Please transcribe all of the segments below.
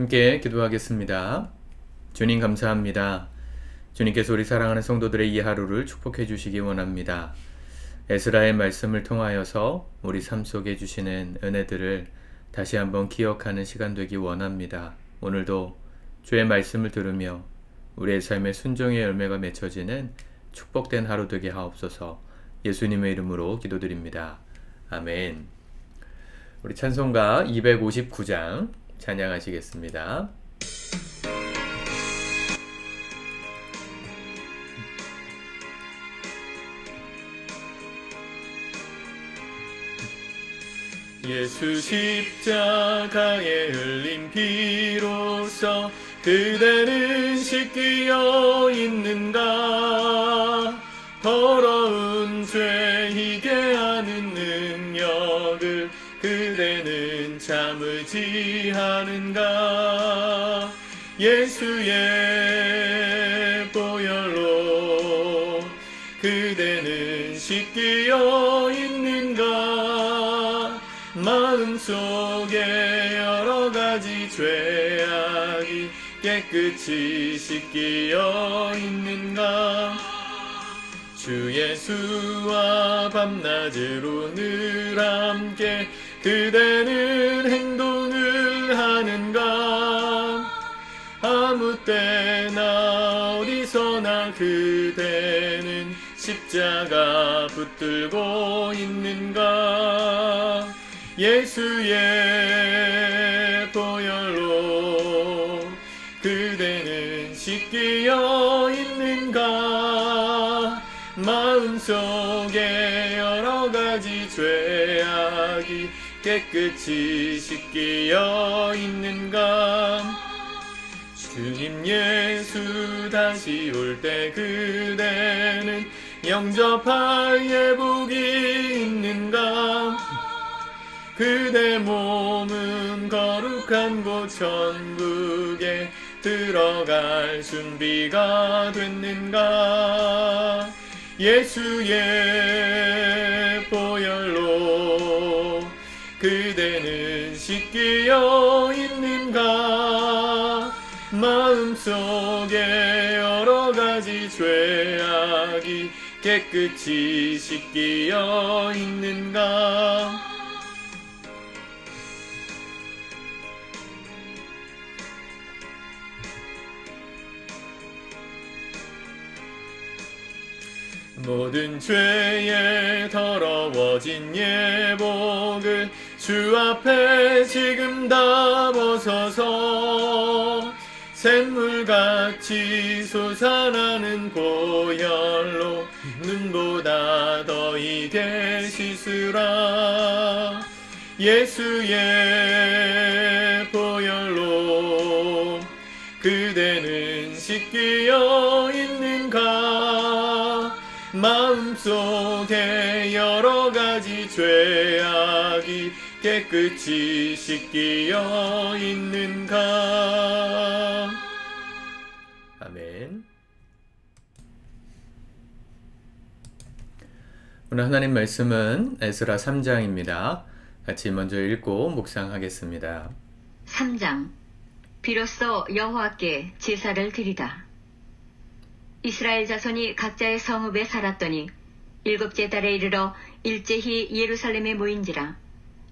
함께 기도하겠습니다. 주님 감사합니다. 주님께서 우리 사랑하는 성도들의 이 하루를 축복해 주시기 원합니다. 에스라의 말씀을 통하여서 우리 삶 속에 주시는 은혜들을 다시 한번 기억하는 시간 되기 원합니다. 오늘도 주의 말씀을 들으며 우리의 삶의 순종의 열매가 맺혀지는 축복된 하루 되게 하옵소서. 예수님의 이름으로 기도드립니다. 아멘. 우리 찬송가 259장 찬양하시겠습니다. 예수 십자가에 흘린 피로써 그대는 씻기어 있는가? 더러운 죄 희게 하는 능력을 그대는 참으지 하는가? 예수의 보혈로 그대는 씻기어 있는가? 마음속에 여러가지 죄악이 깨끗이 씻기어 있는가? 주 예수와 밤낮으로 늘 함께 그대는 행동을 하는가? 아무 때나 어디서나 그대는 십자가 붙들고 있는가? 예수의 보혈로 그대는 씻기어 있는가? 마음속에 여러가지 죄악이 깨끗이 씻기어 있는가? 주님 예수 다시 올 때 그대는 영접할 예복이 있는가? 그대 몸은 거룩한 곳 천국에 들어갈 준비가 됐는가? 예수의 보혈로 그대는 씻기어 있는가? 마음속에 여러가지 죄악이 깨끗이 씻기어 있는가? 모든 죄에 더러워진 예복을 주 앞에 지금 다 벗어서 샘물같이 솟아나는 보혈로 눈보다 더 이게 씻으라. 예수의 보혈로 그대는 씻기어 있는가? 마음속에 여러가지 죄악이 깨끗이 씻기어 있는가? 아멘. 오늘 하나님 말씀은 에스라 3장입니다. 같이 먼저 읽고 묵상하겠습니다. 3장. 비로소 여호와께 제사를 드리다. 이스라엘 자손이 각자의 성읍에 살았더니 일곱째 달에 이르러 일제히 예루살렘에 모인지라.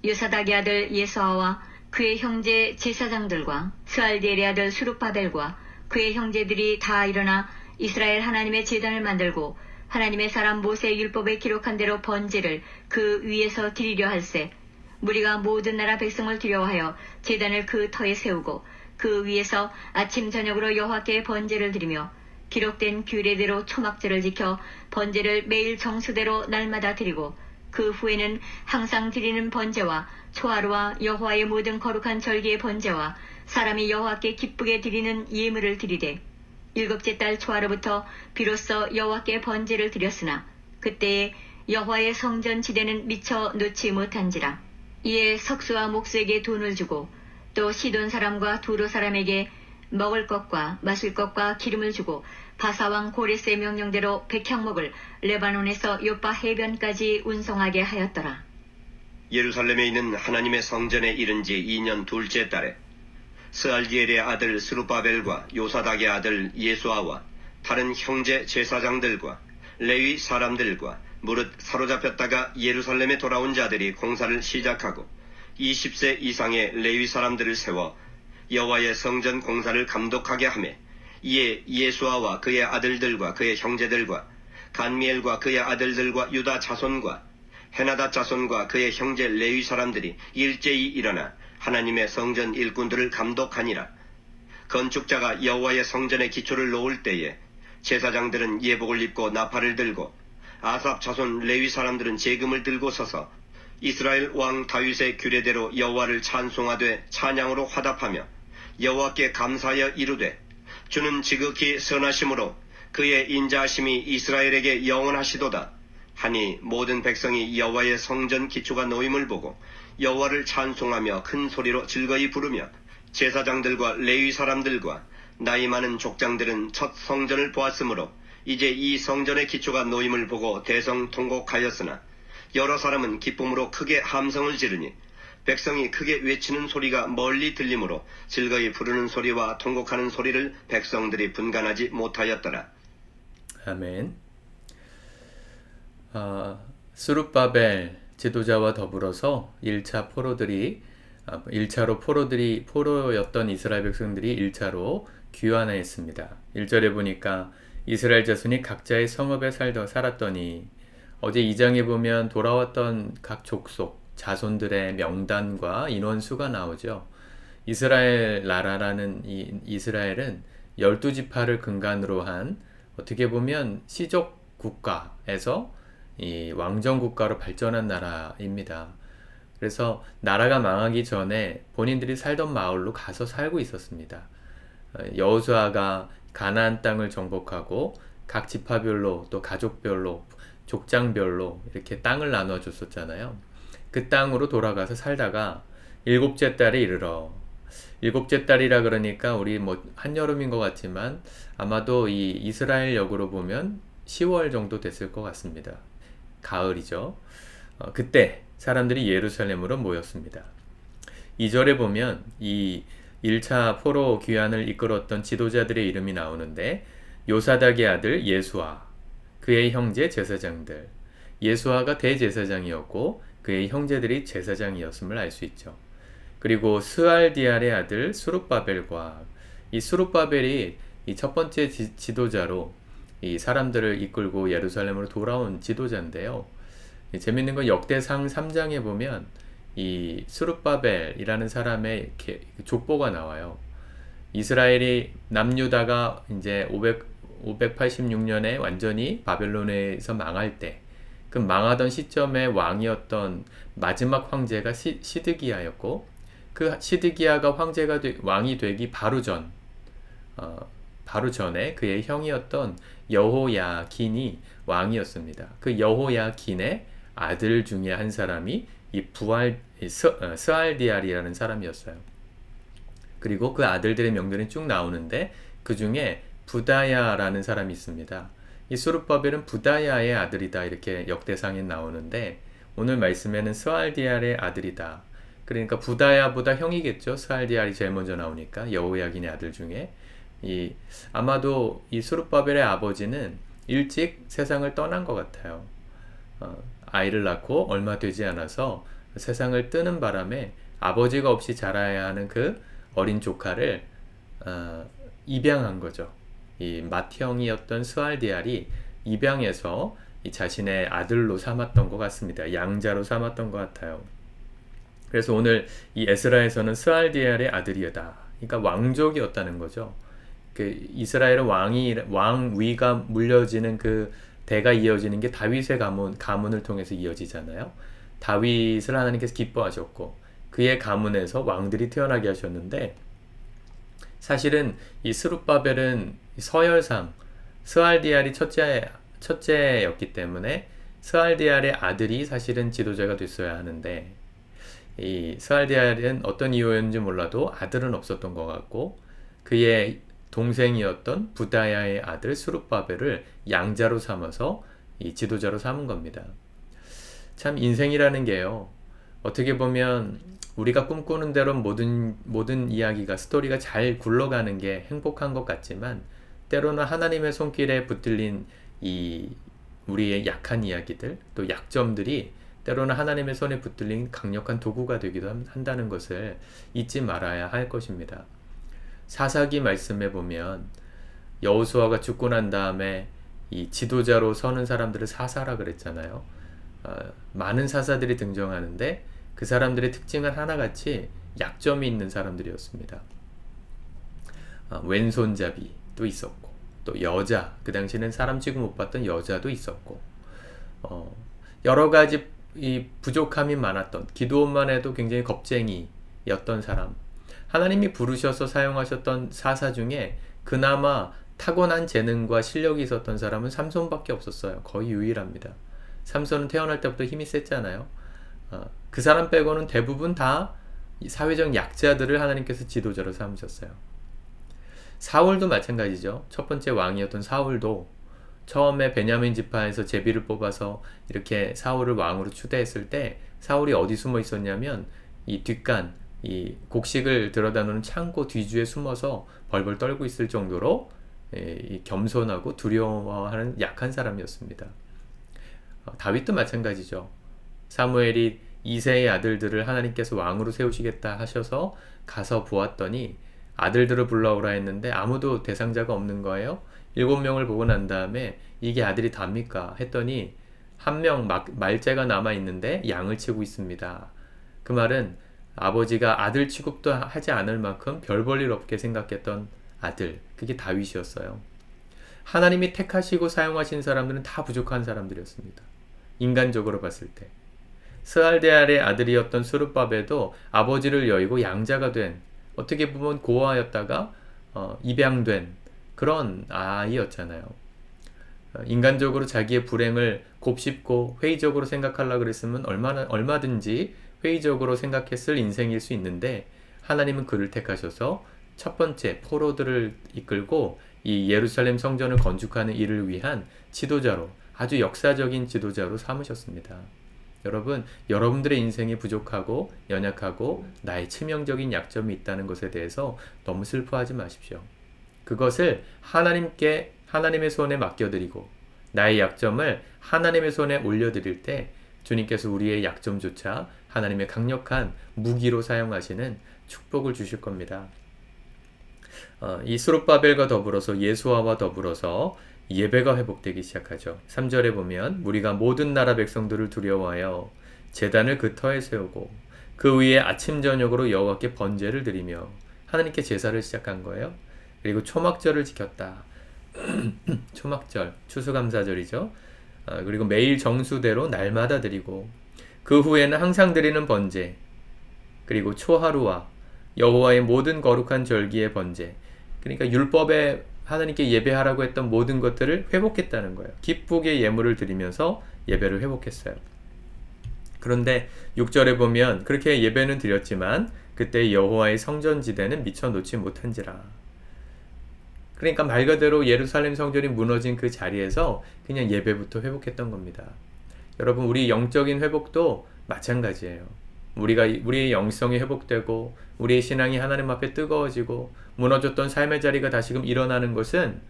요사닥의 아들 예수아와 그의 형제 제사장들과 스알디엘의 아들 수룹바벨과 그의 형제들이 다 일어나 이스라엘 하나님의 제단을 만들고 하나님의 사람 모세의 율법에 기록한 대로 번제를 그 위에서 드리려 할세. 무리가 모든 나라 백성을 두려워하여 제단을 그 터에 세우고 그 위에서 아침 저녁으로 여호와께 번제를 드리며 기록된 규례대로 초막절을 지켜 번제를 매일 정수대로 날마다 드리고 그 후에는 항상 드리는 번제와 초하루와 여호와의 모든 거룩한 절기의 번제와 사람이 여호와께 기쁘게 드리는 예물을 드리되 일곱째 달 초하루부터 비로소 여호와께 번제를 드렸으나 그때에 여호와의 성전 지대는 미처 놓지 못한지라. 이에 석수와 목수에게 돈을 주고 또 시돈 사람과 두로 사람에게 먹을 것과 마실 것과 기름을 주고 바사왕 고레스의 명령대로 백향목을 레바논에서 요빠 해변까지 운송하게 하였더라. 예루살렘에 있는 하나님의 성전에 이른 지 2년 둘째 달에 스알디엘의 아들 스룹바벨과 요사닥의 아들 예수아와 다른 형제 제사장들과 레위 사람들과 무릇 사로잡혔다가 예루살렘에 돌아온 자들이 공사를 시작하고 20세 이상의 레위 사람들을 세워 여호와의 성전 공사를 감독하게 하매 이에 예수아와 그의 아들들과 그의 형제들과 간미엘과 그의 아들들과 유다 자손과 헤나다 자손과 그의 형제 레위 사람들이 일제히 일어나 하나님의 성전 일꾼들을 감독하니라. 건축자가 여호와의 성전의 기초를 놓을 때에 제사장들은 예복을 입고 나팔을 들고 아삽 자손 레위 사람들은 제금을 들고 서서 이스라엘 왕 다윗의 규례대로 여호와를 찬송하되 찬양으로 화답하며 여호와께 감사하여 이르되 주는 지극히 선하심으로 그의 인자하심이 이스라엘에게 영원하시도다 하니 모든 백성이 여호와의 성전 기초가 놓임을 보고 여호와를 찬송하며 큰 소리로 즐거이 부르며 제사장들과 레위 사람들과 나이 많은 족장들은 첫 성전을 보았으므로 이제 이 성전의 기초가 놓임을 보고 대성통곡하였으나 여러 사람은 기쁨으로 크게 함성을 지르니 백성이 크게 외치는 소리가 멀리 들리므로 즐거이 부르는 소리와 통곡하는 소리를 백성들이 분간하지 못하였더라. 아멘. 스룹바벨 지도자와 더불어서 1차로 포로였던 이스라엘 백성들이 1차로 귀환했습니다. 1절에 보니까 이스라엘 자손이 각자의 성읍에 살았더니 어제 2장에 보면 돌아왔던 각 족속, 자손들의 명단과 인원수가 나오죠. 이스라엘 나라라는 이스라엘은 12지파를 근간으로 한 어떻게 보면 시족 국가에서 이 왕정 국가로 발전한 나라입니다. 그래서 나라가 망하기 전에 본인들이 살던 마을로 가서 살고 있었습니다. 여호수아가 가나안 땅을 정복하고 각 지파별로 또 가족별로 족장별로 이렇게 땅을 나눠 줬었잖아요. 그 땅으로 돌아가서 살다가 일곱째 달에 이르러, 일곱째 달이라 그러니까 우리 한여름인 것 같지만 아마도 이 이스라엘 역으로 보면 10월 정도 됐을 것 같습니다. 가을이죠. 그때 사람들이 예루살렘으로 모였습니다. 2절에 보면 이 1차 포로 귀환을 이끌었던 지도자들의 이름이 나오는데 요사닥의 아들 예수아, 그의 형제 제사장들. 예수아가 대제사장이었고 그의 형제들이 제사장이었음을 알 수 있죠. 그리고 스알디알의 아들 수룹바벨과 이 수룹바벨이 이 첫 번째 지도자로 이 사람들을 이끌고 예루살렘으로 돌아온 지도자인데요. 재밌는 건 역대상 3장에 보면 이 수룹바벨이라는 사람의 족보가 나와요. 이스라엘이 남유다가 이제 586년에 완전히 바벨론에서 망할 때, 그 망하던 시점에 왕이었던 마지막 황제가 시드기야였고, 그 시드기야가 왕이 되기 바로 전에 그의 형이었던 여호야긴이 왕이었습니다. 그 여호야긴의 아들 중에 한 사람이 이 스알디알이라는 사람이었어요. 그리고 그 아들들의 명들이 쭉 나오는데 그 중에 부다야라는 사람이 있습니다. 이 수룹바벨은 부다야의 아들이다 이렇게 역대상에 나오는데 오늘 말씀에는 스알디알의 아들이다. 그러니까 부다야보다 형이겠죠. 스알디알이 제일 먼저 나오니까 여호야긴의 아들 중에 아마도 이 수룹바벨의 아버지는 일찍 세상을 떠난 것 같아요. 아이를 낳고 얼마 되지 않아서 세상을 뜨는 바람에 아버지가 없이 자라야 하는 그 어린 조카를 입양한 거죠. 이 맏형이었던 스알디알이 입양해서 이 자신의 아들로 삼았던 것 같습니다. 양자로 삼았던 것 같아요. 그래서 오늘 이 에스라에서는 스알디알의 아들이다. 그러니까 왕족이었다는 거죠. 그 이스라엘은 왕위가 물려지는 그 대가 이어지는 게 다윗의 가문을 통해서 이어지잖아요. 다윗을 하나님께서 기뻐하셨고 그의 가문에서 왕들이 태어나게 하셨는데 사실은 이 스룹바벨은 서열상 스알디알이 첫째였기 때문에 스알디알의 아들이 사실은 지도자가 됐어야 하는데 이 스알디알은 어떤 이유였는지 몰라도 아들은 없었던 것 같고 그의 동생이었던 부다야의 아들 수룹바벨을 양자로 삼아서 이 지도자로 삼은 겁니다. 참 인생이라는 게요. 어떻게 보면 우리가 꿈꾸는 대로 모든 이야기가 스토리가 잘 굴러가는 게 행복한 것 같지만 때로는 하나님의 손길에 붙들린 이 우리의 약한 이야기들 또 약점들이 때로는 하나님의 손에 붙들린 강력한 도구가 되기도 한다는 것을 잊지 말아야 할 것입니다. 사사기 말씀에 보면 여호수아가 죽고 난 다음에 이 지도자로 서는 사람들을 사사라 그랬잖아요. 많은 사사들이 등장하는데 그 사람들의 특징은 하나같이 약점이 있는 사람들이었습니다. 왼손잡이도 있었고 또 여자, 그 당시에는 사람 취급 못 받던 여자도 있었고 여러 가지 이 부족함이 많았던, 기드온만 해도 굉장히 겁쟁이였던 사람, 하나님이 부르셔서 사용하셨던 사사 중에 그나마 타고난 재능과 실력이 있었던 사람은 삼손밖에 없었어요. 거의 유일합니다. 삼손은 태어날 때부터 힘이 셌잖아요. 그 사람 빼고는 대부분 다 사회적 약자들을 하나님께서 지도자로 삼으셨어요. 사울도 마찬가지죠. 첫 번째 왕이었던 사울도 처음에 베냐민 지파에서 제비를 뽑아서 이렇게 사울을 왕으로 추대했을 때 사울이 어디 숨어 있었냐면 이 뒷간, 이 곡식을 들여다 놓는 창고 뒤주에 숨어서 벌벌 떨고 있을 정도로 겸손하고 두려워하는 약한 사람이었습니다. 다윗도 마찬가지죠. 사무엘이 이새의 아들들을 하나님께서 왕으로 세우시겠다 하셔서 가서 보았더니 아들들을 불러오라 했는데 아무도 대상자가 없는 거예요. 7명을 보고 난 다음에 이게 아들이 답니까? 했더니 한 명 말째가 남아 있는데 양을 치고 있습니다. 그 말은 아버지가 아들 취급도 하지 않을 만큼 별 볼 일 없게 생각했던 아들, 그게 다윗이었어요. 하나님이 택하시고 사용하신 사람들은 다 부족한 사람들이었습니다. 인간적으로 봤을 때. 스알데알의 아들이었던 스룹바벨도 아버지를 여의고 양자가 된, 어떻게 보면 고아였다가 입양된 그런 아이였잖아요. 인간적으로 자기의 불행을 곱씹고 회의적으로 생각하려고 그랬으면 얼마든지 회의적으로 생각했을 인생일 수 있는데 하나님은 그를 택하셔서 첫 번째 포로들을 이끌고 이 예루살렘 성전을 건축하는 일을 위한 지도자로, 아주 역사적인 지도자로 삼으셨습니다. 여러분, 여러분들의 인생이 부족하고 연약하고 나의 치명적인 약점이 있다는 것에 대해서 너무 슬퍼하지 마십시오. 그것을 하나님의 손에 맡겨드리고 나의 약점을 하나님의 손에 올려드릴 때 주님께서 우리의 약점조차 하나님의 강력한 무기로 사용하시는 축복을 주실 겁니다. 이 스룹바벨과 더불어서 예수아와 더불어서 예배가 회복되기 시작하죠. 3절에 보면 우리가 모든 나라 백성들을 두려워하여 제단을 그 터에 세우고 그 위에 아침 저녁으로 여호와께 번제를 드리며 하나님께 제사를 시작한 거예요. 그리고 초막절을 지켰다. 초막절, 추수감사절이죠. 그리고 매일 정수대로 날마다 드리고 그 후에는 항상 드리는 번제, 그리고 초하루와 여호와의 모든 거룩한 절기의 번제, 그러니까 율법에 하나님께 예배하라고 했던 모든 것들을 회복했다는 거예요. 기쁘게 예물을 드리면서 예배를 회복했어요. 그런데 6절에 보면 그렇게 예배는 드렸지만 그때 여호와의 성전지대는 미처 놓지 못한지라. 그러니까 말 그대로 예루살렘 성전이 무너진 그 자리에서 그냥 예배부터 회복했던 겁니다. 여러분, 우리 영적인 회복도 마찬가지예요. 우리의 영성이 회복되고 우리의 신앙이 하나님 앞에 뜨거워지고 무너졌던 삶의 자리가 다시금 일어나는 것은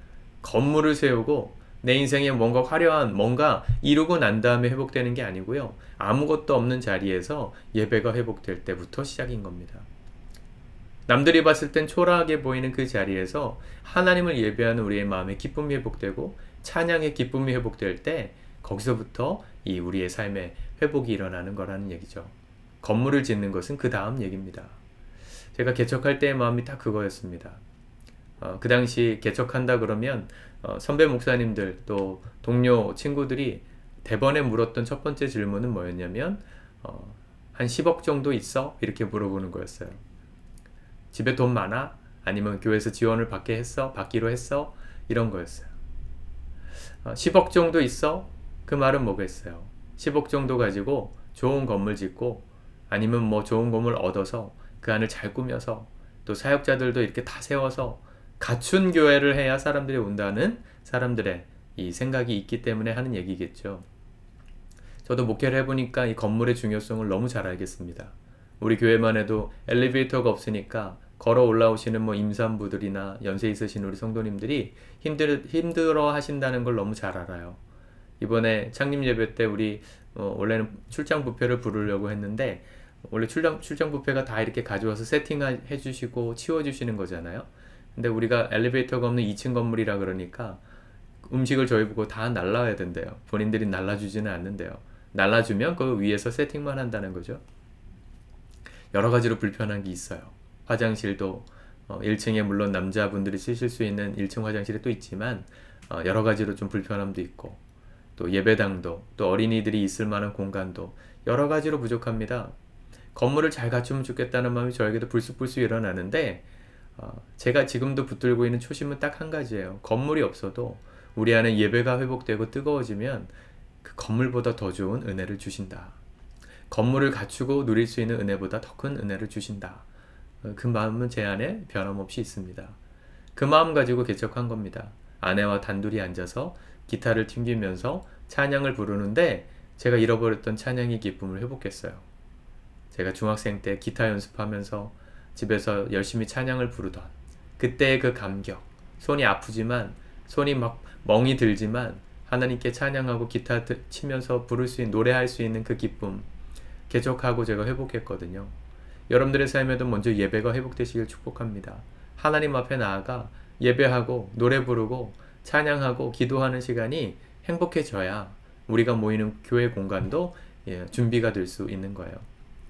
건물을 세우고 내 인생에 뭔가 화려한 뭔가 이루고 난 다음에 회복되는 게 아니고요. 아무것도 없는 자리에서 예배가 회복될 때부터 시작인 겁니다. 남들이 봤을 땐 초라하게 보이는 그 자리에서 하나님을 예배하는 우리의 마음의 기쁨이 회복되고 찬양의 기쁨이 회복될 때 거기서부터 이 우리의 삶의 회복이 일어나는 거라는 얘기죠. 건물을 짓는 것은 그 다음 얘기입니다. 제가 개척할 때의 마음이 딱 그거였습니다. 그 당시 개척한다 그러면 선배 목사님들 또 동료 친구들이 대번에 물었던 첫 번째 질문은 뭐였냐면 한 10억 정도 있어? 이렇게 물어보는 거였어요. 집에 돈 많아? 아니면 교회에서 지원을 받기로 했어? 이런 거였어요. 10억 정도 있어? 그 말은 뭐겠어요? 10억 정도 가지고 좋은 건물 짓고 아니면 뭐 좋은 건물 얻어서 그 안을 잘 꾸며서 또 사역자들도 이렇게 다 세워서 갖춘 교회를 해야 사람들이 온다는 사람들의 이 생각이 있기 때문에 하는 얘기겠죠. 저도 목회를 해보니까 이 건물의 중요성을 너무 잘 알겠습니다. 우리 교회만 해도 엘리베이터가 없으니까 걸어 올라오시는 뭐 임산부들이나 연세 있으신 우리 성도님들이 힘들어 하신다는 걸 너무 잘 알아요. 이번에 창립 예배 때 우리 원래는 출장 뷔페를 부르려고 했는데 원래 출장 뷔페가 다 이렇게 가져와서 세팅해 주시고 치워 주시는 거잖아요. 근데 우리가 엘리베이터가 없는 2층 건물이라 그러니까 음식을 저희 보고 다 날라야 된대요. 본인들이 날라주지는 않는데요. 날라주면 그 위에서 세팅만 한다는 거죠. 여러 가지로 불편한 게 있어요. 화장실도 1층에 물론 남자분들이 쓰실 수 있는 1층 화장실이 또 있지만 여러 가지로 좀 불편함도 있고 또 예배당도 또 어린이들이 있을 만한 공간도 여러 가지로 부족합니다. 건물을 잘 갖추면 좋겠다는 마음이 저에게도 불쑥불쑥 일어나는데 제가 지금도 붙들고 있는 초심은 딱 한 가지예요. 건물이 없어도 우리 안에 예배가 회복되고 뜨거워지면 그 건물보다 더 좋은 은혜를 주신다. 건물을 갖추고 누릴 수 있는 은혜보다 더 큰 은혜를 주신다. 그 마음은 제 안에 변함없이 있습니다. 그 마음 가지고 개척한 겁니다. 아내와 단둘이 앉아서 기타를 튕기면서 찬양을 부르는데 제가 잃어버렸던 찬양의 기쁨을 회복했어요. 제가 중학생 때 기타 연습하면서 집에서 열심히 찬양을 부르던 그때의 그 감격, 손이 아프지만 손이 막 멍이 들지만 하나님께 찬양하고 기타 치면서 부를 수 있는 노래할 수 있는 그 기쁨 개척하고 제가 회복했거든요. 여러분들의 삶에도 먼저 예배가 회복되시길 축복합니다. 하나님 앞에 나아가 예배하고 노래 부르고 찬양하고 기도하는 시간이 행복해져야 우리가 모이는 교회 공간도 준비가 될 수 있는 거예요.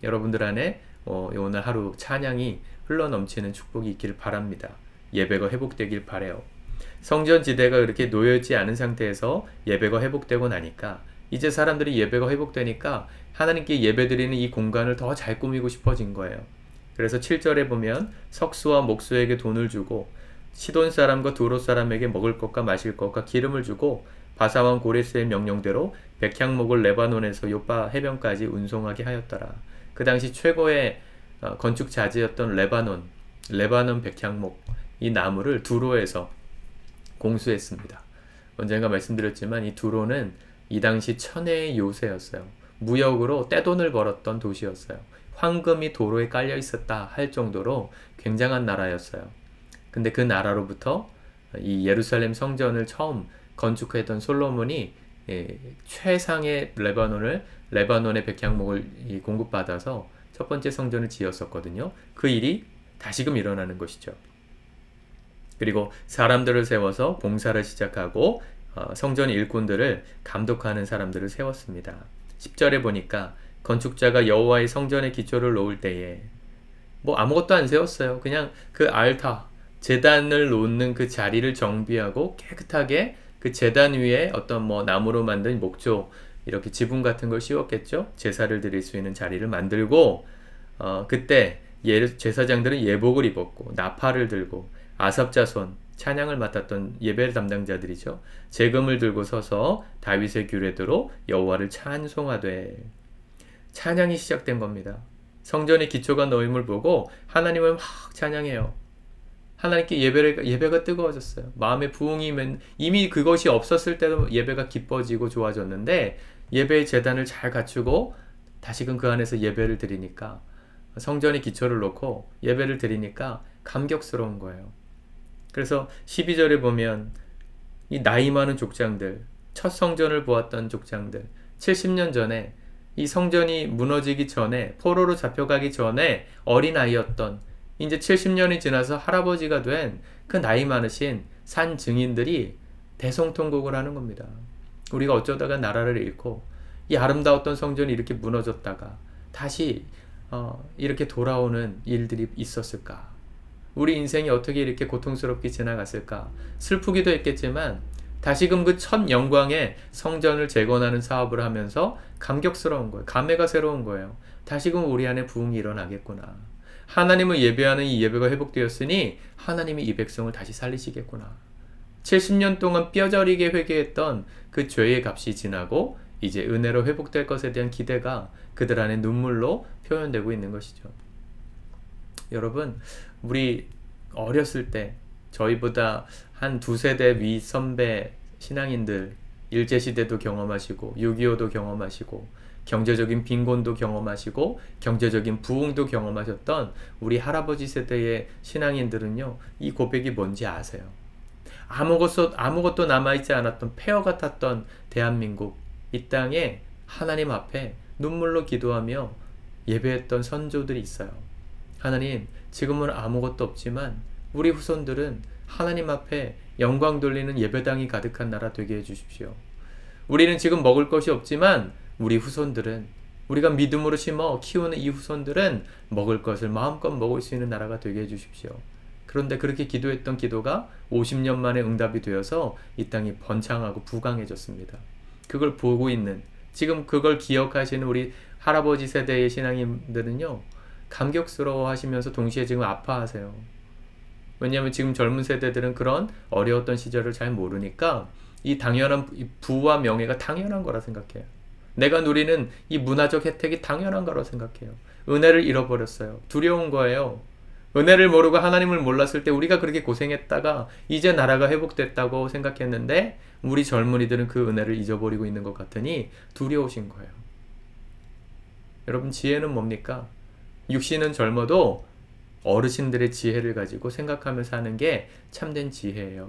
여러분들 안에 오늘 하루 찬양이 흘러넘치는 축복이 있기를 바랍니다. 예배가 회복되길 바라요. 성전 지대가 그렇게 놓여있지 않은 상태에서 예배가 회복되고 나니까 이제 사람들이 예배가 회복되니까 하나님께 예배드리는 이 공간을 더 잘 꾸미고 싶어진 거예요. 그래서 7절에 보면 석수와 목수에게 돈을 주고 시돈 사람과 두롯 사람에게 먹을 것과 마실 것과 기름을 주고 바사왕 고레스의 명령대로 백향목을 레바논에서 요파 해변까지 운송하게 하였더라. 그 당시 최고의 건축 자재였던 레바논 백향목, 이 나무를 두로에서 공수했습니다. 언젠가 말씀드렸지만 이 두로는 이 당시 천혜의 요새였어요. 무역으로 떼돈을 벌었던 도시였어요. 황금이 도로에 깔려 있었다 할 정도로 굉장한 나라였어요. 근데 그 나라로부터 이 예루살렘 성전을 처음 건축했던 솔로몬이 최상의 레바논의 백향목을 공급받아서 첫 번째 성전을 지었었거든요. 그 일이 다시금 일어나는 것이죠. 그리고 사람들을 세워서 봉사를 시작하고 성전 일꾼들을 감독하는 사람들을 세웠습니다. 10절에 보니까 건축자가 여호와의 성전의 기초를 놓을 때에 뭐 아무것도 안 세웠어요. 그냥 그 알타, 제단을 놓는 그 자리를 정비하고 깨끗하게 그 제단 위에 어떤 뭐 나무로 만든 목조, 이렇게 지붕 같은 걸 씌웠겠죠. 제사를 드릴 수 있는 자리를 만들고 그때 제사장들은 예복을 입었고 나팔을 들고 아삽 자손, 찬양을 맡았던 예배 담당자들이죠. 재금을 들고 서서 다윗의 규례대로 여호와를 찬송하되 찬양이 시작된 겁니다. 성전의 기초가 놓임을 보고 하나님을 막 찬양해요. 하나님께 예배가 뜨거워졌어요. 마음의 부흥이 이미 그것이 없었을 때도 예배가 기뻐지고 좋아졌는데 예배의 제단을 잘 갖추고 다시금 그 안에서 예배를 드리니까 성전의 기초를 놓고 예배를 드리니까 감격스러운 거예요. 그래서 12절에 보면 이 나이 많은 족장들, 첫 성전을 보았던 족장들, 70년 전에 이 성전이 무너지기 전에, 포로로 잡혀가기 전에 어린아이였던, 이제 70년이 지나서 할아버지가 된 그 나이 많으신 산 증인들이 대성통곡을 하는 겁니다. 우리가 어쩌다가 나라를 잃고 이 아름다웠던 성전이 이렇게 무너졌다가 다시 이렇게 돌아오는 일들이 있었을까? 우리 인생이 어떻게 이렇게 고통스럽게 지나갔을까? 슬프기도 했겠지만 다시금 그 첫 영광의 성전을 재건하는 사업을 하면서 감격스러운 거예요. 감회가 새로운 거예요. 다시금 우리 안에 부흥이 일어나겠구나. 하나님을 예배하는 이 예배가 회복되었으니 하나님이 이 백성을 다시 살리시겠구나. 70년 동안 뼈저리게 회개했던 그 죄의 값이 지나고 이제 은혜로 회복될 것에 대한 기대가 그들 안에 눈물로 표현되고 있는 것이죠. 여러분, 우리 어렸을 때 저희보다 한 두세 대 위 선배 신앙인들 일제시대도 경험하시고 6.25도 경험하시고 경제적인 빈곤도 경험하시고 경제적인 부흥도 경험하셨던 우리 할아버지 세대의 신앙인들은요, 이 고백이 뭔지 아세요? 아무것도 남아있지 않았던 폐허 같았던 대한민국, 이 땅에 하나님 앞에 눈물로 기도하며 예배했던 선조들이 있어요. 하나님, 지금은 아무것도 없지만 우리 후손들은 하나님 앞에 영광 돌리는 예배당이 가득한 나라 되게 해주십시오. 우리는 지금 먹을 것이 없지만 우리 후손들은, 우리가 믿음으로 심어 키우는 이 후손들은 먹을 것을 마음껏 먹을 수 있는 나라가 되게 해주십시오. 그런데 그렇게 기도했던 기도가 50년 만에 응답이 되어서 이 땅이 번창하고 부강해졌습니다. 그걸 보고 있는, 지금 그걸 기억하시는 우리 할아버지 세대의 신앙인들은요, 감격스러워 하시면서 동시에 지금 아파하세요. 왜냐하면 지금 젊은 세대들은 그런 어려웠던 시절을 잘 모르니까 이 당연한 부와 명예가 당연한 거라 생각해요. 내가 누리는 이 문화적 혜택이 당연한 거라고 생각해요. 은혜를 잃어버렸어요. 두려운 거예요. 은혜를 모르고 하나님을 몰랐을 때 우리가 그렇게 고생했다가 이제 나라가 회복됐다고 생각했는데 우리 젊은이들은 그 은혜를 잊어버리고 있는 것 같으니 두려우신 거예요. 여러분, 지혜는 뭡니까? 육신은 젊어도 어르신들의 지혜를 가지고 생각하며 사는 게 참된 지혜예요.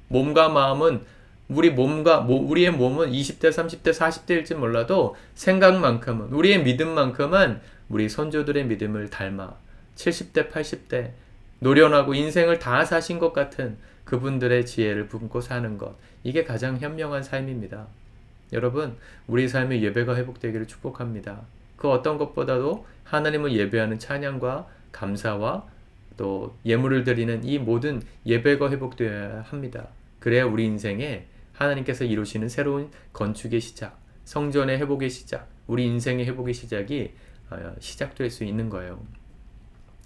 몸과 마음은, 우리의 몸은 20대, 30대, 40대일지 몰라도 생각만큼은, 우리의 믿음만큼은 우리 선조들의 믿음을 닮아 70대, 80대 노련하고 인생을 다 사신 것 같은 그분들의 지혜를 품고 사는 것, 이게 가장 현명한 삶입니다. 여러분, 우리 삶의 예배가 회복되기를 축복합니다. 그 어떤 것보다도 하나님을 예배하는 찬양과 감사와 또 예물을 드리는 이 모든 예배가 회복되어야 합니다. 그래야 우리 인생에 하나님께서 이루시는 새로운 건축의 시작, 성전의 회복의 시작, 우리 인생의 회복의 시작이 시작될 수 있는 거예요.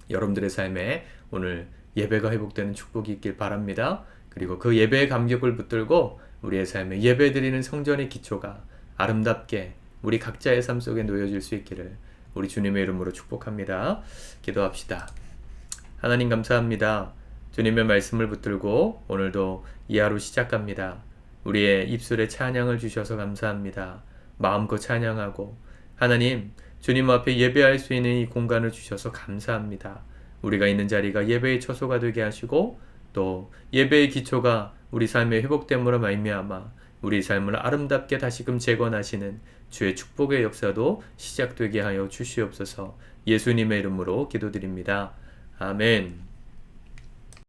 여러분들의 삶에 오늘 예배가 회복되는 축복이 있길 바랍니다. 그리고 그 예배의 감격을 붙들고 우리의 삶에 예배드리는 성전의 기초가 아름답게 우리 각자의 삶 속에 놓여질 수 있기를 우리 주님의 이름으로 축복합니다. 기도합시다. 하나님, 감사합니다. 주님의 말씀을 붙들고 오늘도 이 하루 시작합니다. 우리의 입술에 찬양을 주셔서 감사합니다. 마음껏 찬양하고, 하나님, 주님 앞에 예배할 수 있는 이 공간을 주셔서 감사합니다. 우리가 있는 자리가 예배의 처소가 되게 하시고 또 예배의 기초가 우리 삶의 회복됨으로 말미암아 우리 삶을 아름답게 다시금 재건하시는 주의 축복의 역사도 시작되게 하여 주시옵소서. 예수님의 이름으로 기도드립니다. 아멘.